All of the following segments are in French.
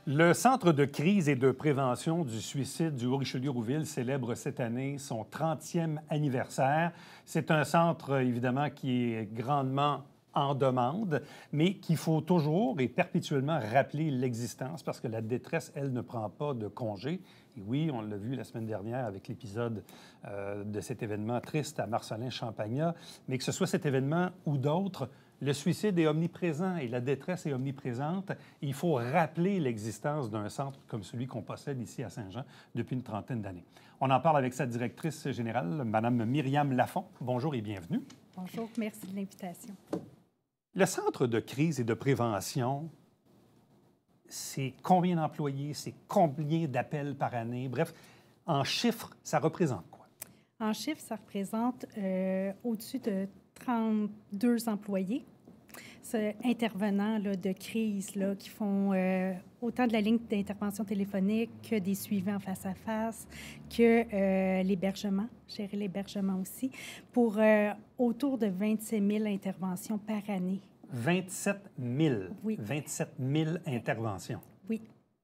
Le Centre de crise et de prévention du suicide du Haut-Richelieu-Rouville célèbre cette année son 30e anniversaire. C'est un centre, évidemment, qui est grandement en demande, mais qu'il faut toujours et perpétuellement rappeler l'existence parce que la détresse, elle, ne prend pas de congé. Et oui, on l'a vu la semaine dernière avec l'épisode de cet événement triste à Marcelin-Champagnat, mais que ce soit cet événement ou d'autres, le suicide est omniprésent et la détresse est omniprésente. Il faut rappeler l'existence d'un centre comme celui qu'on possède ici à Saint-Jean depuis une trentaine d'années. On en parle avec sa directrice générale, Mme Myriam Lafont. Bonjour et bienvenue. Bonjour, merci de l'invitation. Le Centre de crise et de prévention, c'est combien d'employés, c'est combien d'appels par année? Bref, en chiffres, ça représente quoi? En chiffres, ça représente au-dessus de 32 employés. Intervenants là, de crise là, qui font autant de la ligne d'intervention téléphonique que des suivis en face-à-face, que l'hébergement, gérer l'hébergement aussi, pour autour de 27 000 interventions par année. 27 000? Oui. 27 000 interventions? Oui,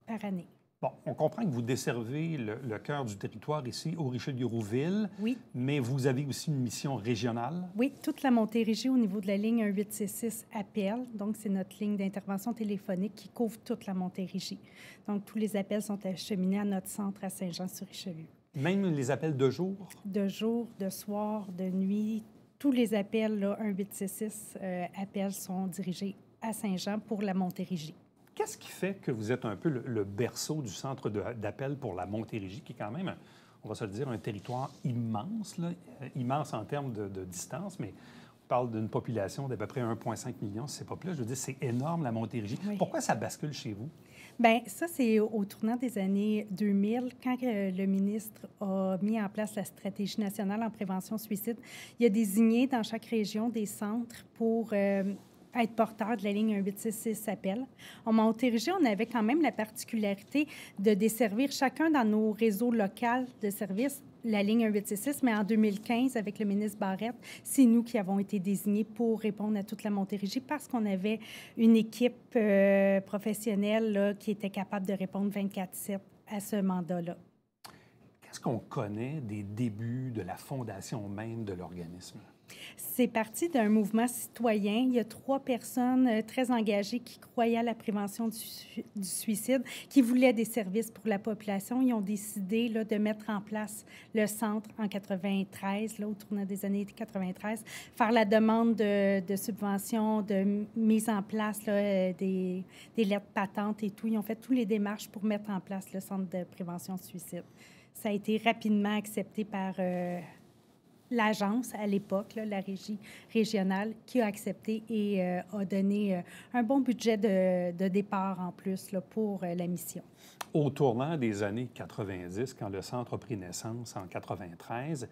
par année. Bon, on comprend que vous desservez le cœur du territoire ici, au Richelieu-Rouville. Oui. Mais vous avez aussi une mission régionale. Oui, toute la Montérégie au niveau de la ligne 1866 appel. Donc, c'est notre ligne d'intervention téléphonique qui couvre toute la Montérégie. Donc, tous les appels sont acheminés à notre centre à Saint-Jean-sur-Richelieu. Même les appels de jour? De jour, de soir, de nuit. Tous les appels, là, 1866 appels sont dirigés à Saint-Jean pour la Montérégie. Qu'est-ce qui fait que vous êtes un peu le berceau du centre d'appel pour la Montérégie, qui est quand même, on va se le dire, un territoire immense, là, immense en termes de distance, mais on parle d'une population d'à peu près 1,5 million, si c'est pas plus. Je veux dire, c'est énorme, la Montérégie. Oui. Pourquoi ça bascule chez vous? Bien, ça, c'est au tournant des années 2000, quand le ministre a mis en place la stratégie nationale en prévention suicide. Il a désigné dans chaque région des centres pour être porteur de la ligne 1866 appel. En Montérégie, on avait quand même la particularité de desservir chacun dans nos réseaux locaux de services la ligne 1866, mais en 2015, avec le ministre Barrette, c'est nous qui avons été désignés pour répondre à toute la Montérégie parce qu'on avait une équipe professionnelle là, qui était capable de répondre 24/7 à ce mandat-là. Qu'est-ce qu'on connaît des débuts de la fondation même de l'organisme? C'est parti d'un mouvement citoyen. Il y a 3 personnes très engagées qui croyaient à la prévention du suicide, qui voulaient des services pour la population. Ils ont décidé là, de mettre en place le centre en 93, là, au tournant des années 93, faire la demande de subventions, de mise en place là, des lettres patentes et tout. Ils ont fait toutes les démarches pour mettre en place le centre de prévention du suicide. Ça a été rapidement accepté par l'agence, à l'époque, là, la régie régionale, qui a accepté et a donné un bon budget de départ en plus là, pour la mission. Au tournant des années 90, quand le centre a pris naissance en 93,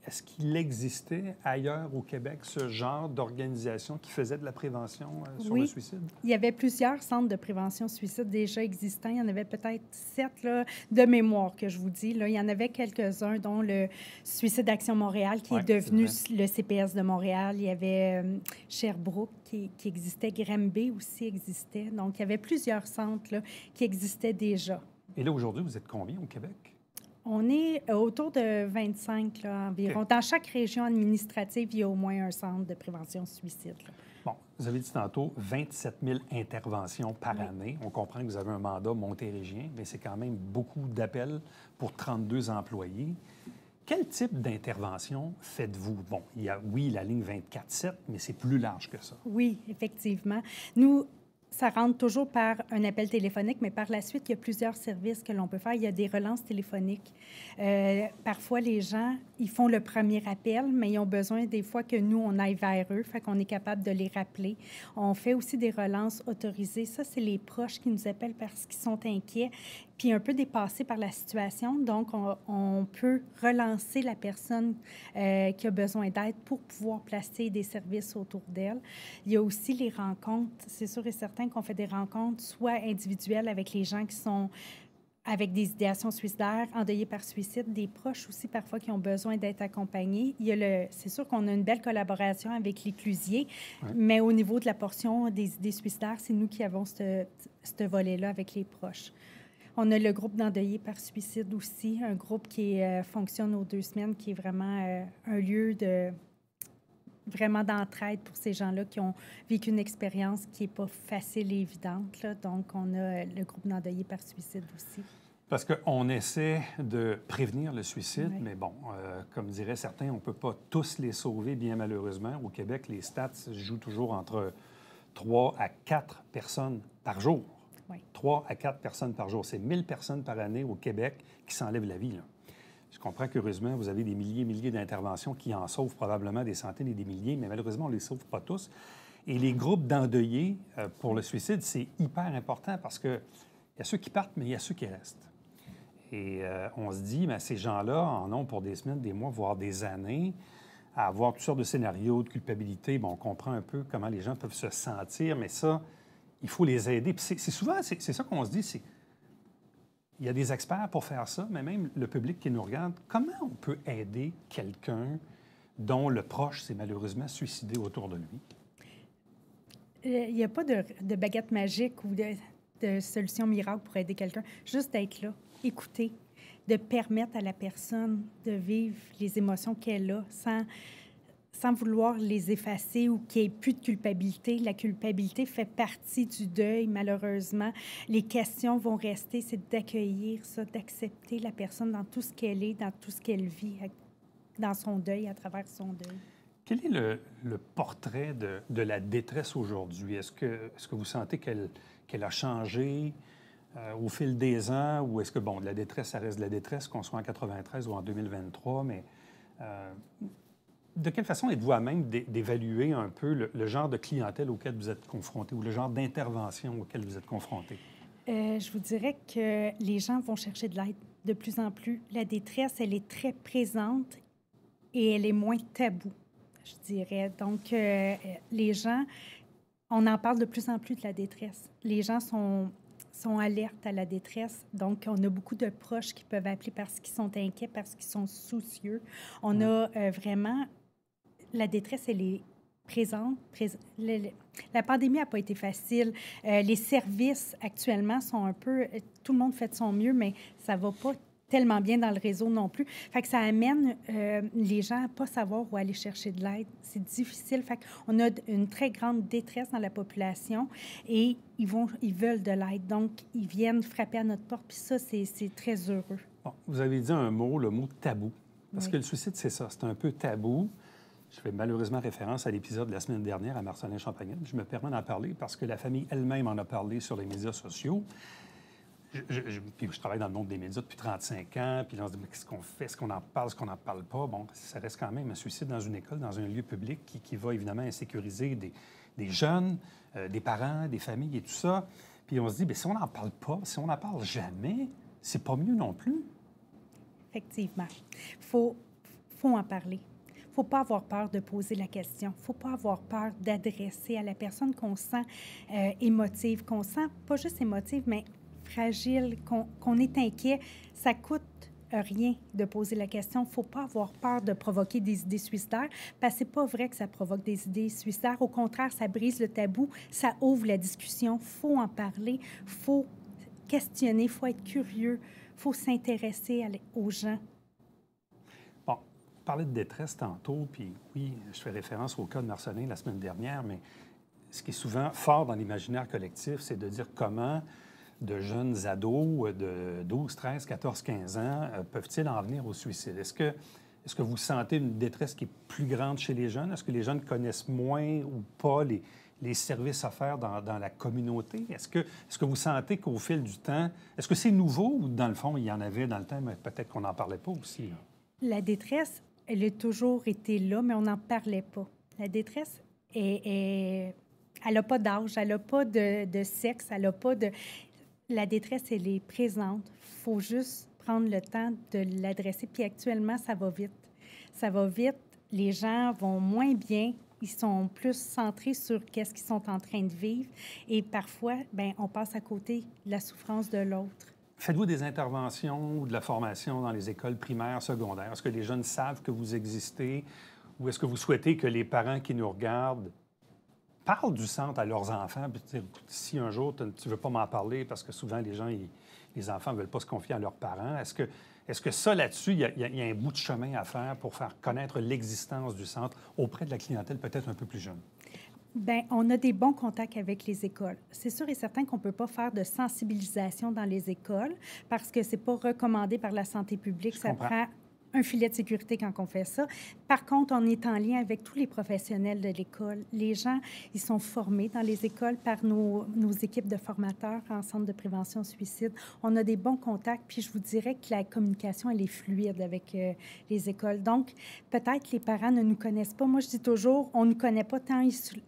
est-ce qu'il existait ailleurs au Québec ce genre d'organisation qui faisait de la prévention sur le suicide? Il y avait plusieurs centres de prévention suicide déjà existants. Il y en avait peut-être 7 là, de mémoire que je vous dis. Là. Il y en avait quelques-uns, dont le Suicide Action Montréal, qui est devenu le CPS de Montréal. Il y avait Sherbrooke qui existait. Granby aussi existait. Donc, il y avait plusieurs centres là, qui existaient déjà. Et là, aujourd'hui, vous êtes combien au Québec? On est autour de 25 là, environ. Okay. Dans chaque région administrative, il y a au moins un centre de prévention suicide. Là. Bon, vous avez dit tantôt 27 000 interventions par année. On comprend que vous avez un mandat montérégien, mais c'est quand même beaucoup d'appels pour 32 employés. Quel type d'intervention faites-vous? Bon, il y a, oui, la ligne 24/7, mais c'est plus large que ça. Oui, effectivement. Nous, ça rentre toujours par un appel téléphonique, mais par la suite, il y a plusieurs services que l'on peut faire. Il y a des relances téléphoniques. Parfois, les gens, ils font le premier appel, mais ils ont besoin des fois que nous, on aille vers eux, fait qu'on est capable de les rappeler. On fait aussi des relances autorisées. Ça, c'est les proches qui nous appellent parce qu'ils sont inquiets, puis un peu dépassés par la situation. Donc, on peut relancer la personne qui a besoin d'aide pour pouvoir placer des services autour d'elle. Il y a aussi les rencontres. C'est sûr et certain qu'on fait des rencontres soit individuelles avec les gens qui sont avec des idéations suicidaires, endeuillés par suicide, des proches aussi parfois qui ont besoin d'être accompagnés. C'est sûr qu'on a une belle collaboration avec l'Éclusier, Ouais. mais au niveau de la portion des idées suicidaires, c'est nous qui avons ce volet-là avec les proches. On a le groupe d'endeuillés par suicide aussi, un groupe qui fonctionne aux 2 semaines, qui est vraiment un lieu vraiment d'entraide pour ces gens-là qui ont vécu une expérience qui n'est pas facile et évidente, là. Donc, on a le groupe d'endeuillés par suicide aussi. Parce qu'on essaie de prévenir le suicide, Oui. mais bon, comme diraient certains, on ne peut pas tous les sauver, bien malheureusement. Au Québec, les stats jouent toujours entre 3 à 4 personnes par jour. Oui. 3 à 4 personnes par jour. C'est 1000 personnes par année au Québec qui s'enlèvent la vie, là. Je comprends qu'heureusement, vous avez des milliers d'interventions qui en sauvent probablement des centaines et des milliers, mais malheureusement, on ne les sauve pas tous. Et les groupes d'endeuillés pour le suicide, c'est hyper important parce qu'il y a ceux qui partent, mais il y a ceux qui restent. Et on se dit, mais ces gens-là en ont pour des semaines, des mois, voire des années, à avoir toutes sortes de scénarios de culpabilité. Bon, on comprend un peu comment les gens peuvent se sentir, mais ça, il faut les aider. Puis c'est souvent, c'est ça qu'on se dit, c'est... Il y a des experts pour faire ça, mais même le public qui nous regarde, comment on peut aider quelqu'un dont le proche s'est malheureusement suicidé autour de lui? Il n'y a pas de baguette magique ou de solution miracle pour aider quelqu'un. Juste d'être là, écouter, de permettre à la personne de vivre les émotions qu'elle a sans vouloir les effacer ou qu'il n'y ait plus de culpabilité. La culpabilité fait partie du deuil, malheureusement. Les questions vont rester, c'est d'accueillir ça, d'accepter la personne dans tout ce qu'elle est, dans tout ce qu'elle vit, dans son deuil, à travers son deuil. Quel est le portrait de la détresse aujourd'hui? Est-ce que vous sentez qu'elle a changé au fil des ans, ou est-ce que, bon, de la détresse, ça reste de la détresse, qu'on soit en 93 ou en 2023, mais... de quelle façon êtes-vous à même d'évaluer un peu le genre de clientèle auquel vous êtes confronté ou le genre d'intervention auquel vous êtes confronté? Je vous dirais que les gens vont chercher de l'aide de plus en plus. La détresse, elle est très présente et elle est moins taboue, je dirais. Donc, les gens, on en parle de plus en plus de la détresse. Les gens sont alertes à la détresse. Donc, on a beaucoup de proches qui peuvent appeler parce qu'ils sont inquiets, parce qu'ils sont soucieux. On a vraiment... La détresse, elle est présente. La pandémie n'a pas été facile. Les services, actuellement, sont un peu... Tout le monde fait de son mieux, mais ça ne va pas tellement bien dans le réseau non plus. Fait que ça amène les gens à ne pas savoir où aller chercher de l'aide. C'est difficile. Fait qu'on a une très grande détresse dans la population et ils veulent de l'aide. Donc, ils viennent frapper à notre porte. Puis ça, c'est très heureux. Bon, vous avez dit un mot, le mot tabou. Parce Oui. que le suicide, c'est ça. C'est un peu tabou. Je fais malheureusement référence à l'épisode de la semaine dernière à Marcelin Champagnat. Je me permets d'en parler parce que la famille elle-même en a parlé sur les médias sociaux. Puis je travaille dans le monde des médias depuis 35 ans, puis là, on se dit, mais qu'est-ce qu'on fait? Est-ce qu'on en parle, est-ce qu'on n'en parle pas? Bon, ça reste quand même un suicide dans une école, dans un lieu public qui va évidemment insécuriser des jeunes, des parents, des familles et tout ça. Puis on se dit, bien, si on n'en parle pas, si on n'en parle jamais, c'est pas mieux non plus. Effectivement. Faut en parler. Il ne faut pas avoir peur de poser la question. Il ne faut pas avoir peur d'adresser à la personne qu'on sent émotive, qu'on sent pas juste émotive, mais fragile, qu'on est inquiet. Ça coûte rien de poser la question. Il ne faut pas avoir peur de provoquer des idées suicidaires, parce que ce n'est pas vrai que ça provoque des idées suicidaires. Au contraire, ça brise le tabou, ça ouvre la discussion. Il faut en parler, il faut questionner, il faut être curieux, il faut s'intéresser aux gens. Bon, vous parlez de détresse tantôt, puis oui, je fais référence au cas de Marcelin la semaine dernière, mais ce qui est souvent fort dans l'imaginaire collectif, c'est de dire comment de jeunes ados de 12, 13, 14, 15 ans peuvent-ils en venir au suicide? Est-ce que vous sentez une détresse qui est plus grande chez les jeunes? Est-ce que les jeunes connaissent moins ou pas les services offerts dans la communauté? Est-ce que vous sentez qu'au fil du temps, est-ce que c'est nouveau ou dans le fond, il y en avait dans le temps, mais peut-être qu'on n'en parlait pas aussi, là? La détresse, elle a toujours été là, mais on n'en parlait pas. La détresse, elle n'a pas d'âge, elle n'a pas de sexe, elle n'a pas de... La détresse, elle est présente. Il faut juste prendre le temps de l'adresser. Puis actuellement, ça va vite. Ça va vite. Les gens vont moins bien. Ils sont plus centrés sur qu'est-ce qu'ils sont en train de vivre. Et parfois, bien, on passe à côté de la souffrance de l'autre. Faites-vous des interventions ou de la formation dans les écoles primaires, secondaires? Est-ce que les jeunes savent que vous existez ou est-ce que vous souhaitez que les parents qui nous regardent parlent du centre à leurs enfants? Puis, si un jour, tu ne veux pas m'en parler parce que souvent, les enfants ne veulent pas se confier à leurs parents, est-ce que ça, là-dessus, il y a un bout de chemin à faire pour faire connaître l'existence du centre auprès de la clientèle peut-être un peu plus jeune? Bien, on a des bons contacts avec les écoles. C'est sûr et certain qu'on ne peut pas faire de sensibilisation dans les écoles parce que ce n'est pas recommandé par la santé publique. Ça prend un filet de sécurité quand on fait ça. Par contre, on est en lien avec tous les professionnels de l'école. Les gens, ils sont formés dans les écoles par nos équipes de formateurs en centre de prévention suicide. On a des bons contacts, puis je vous dirais que la communication, elle est fluide avec les écoles. Donc, peut-être les parents ne nous connaissent pas. Moi, je dis toujours, on ne nous connaît pas tant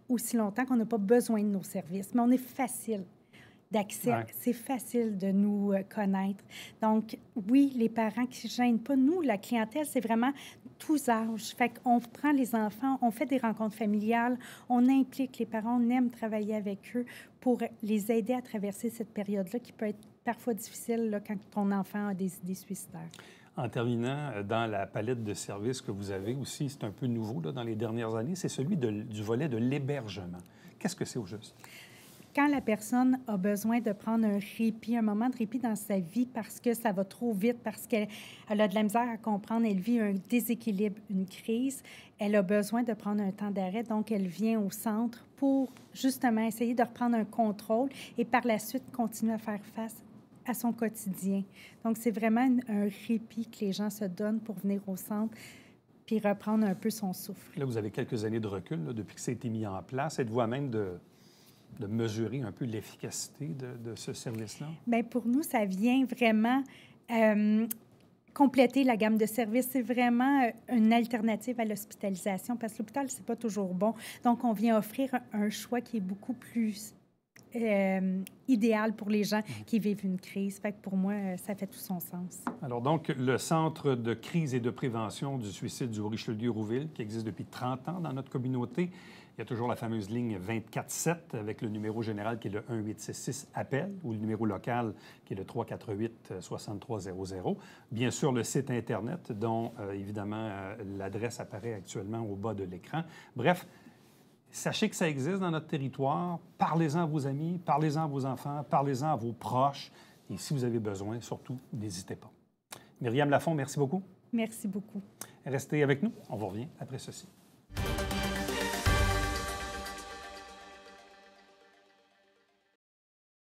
aussi longtemps qu'on n'a pas besoin de nos services, mais on est facile d'accès. Ouais. C'est facile de nous connaître. Donc, oui, les parents qui ne se gênent pas. Nous, la clientèle, c'est vraiment tous âges. Fait qu'on prend les enfants, on fait des rencontres familiales, on implique les parents, on aime travailler avec eux pour les aider à traverser cette période-là qui peut être parfois difficile là, quand ton enfant a des idées suicidaires. En terminant, dans la palette de services que vous avez aussi, c'est un peu nouveau là, dans les dernières années, c'est celui du volet de l'hébergement. Qu'est-ce que c'est au juste? Quand la personne a besoin de prendre un répit, un moment de répit dans sa vie parce que ça va trop vite, parce qu'elle a de la misère à comprendre, elle vit un déséquilibre, une crise, elle a besoin de prendre un temps d'arrêt, donc elle vient au centre pour justement essayer de reprendre un contrôle et par la suite continuer à faire face à son quotidien. Donc, c'est vraiment un répit que les gens se donnent pour venir au centre puis reprendre un peu son souffle. Là, vous avez quelques années de recul là, depuis que ça a été mis en place. Êtes-vous à même de mesurer un peu l'efficacité de ce service-là? Bien, pour nous, ça vient vraiment compléter la gamme de services. C'est vraiment une alternative à l'hospitalisation parce que l'hôpital, c'est pas toujours bon. Donc, on vient offrir un choix qui est beaucoup plus idéal pour les gens qui vivent une crise. Fait que pour moi, ça fait tout son sens. Alors donc, le Centre de crise et de prévention du suicide du Haut-Richelieu-Rouville, qui existe depuis 30 ans dans notre communauté. Il y a toujours la fameuse ligne 24-7 avec le numéro général qui est le 1-866-APPEL ou le numéro local qui est le 348-6300. Bien sûr, le site Internet dont, évidemment, l'adresse apparaît actuellement au bas de l'écran. Bref, sachez que ça existe dans notre territoire. Parlez-en à vos amis, parlez-en à vos enfants, parlez-en à vos proches. Et si vous avez besoin, surtout, n'hésitez pas. Myriam Lafond, merci beaucoup. Merci beaucoup. Restez avec nous. On vous revient après ceci.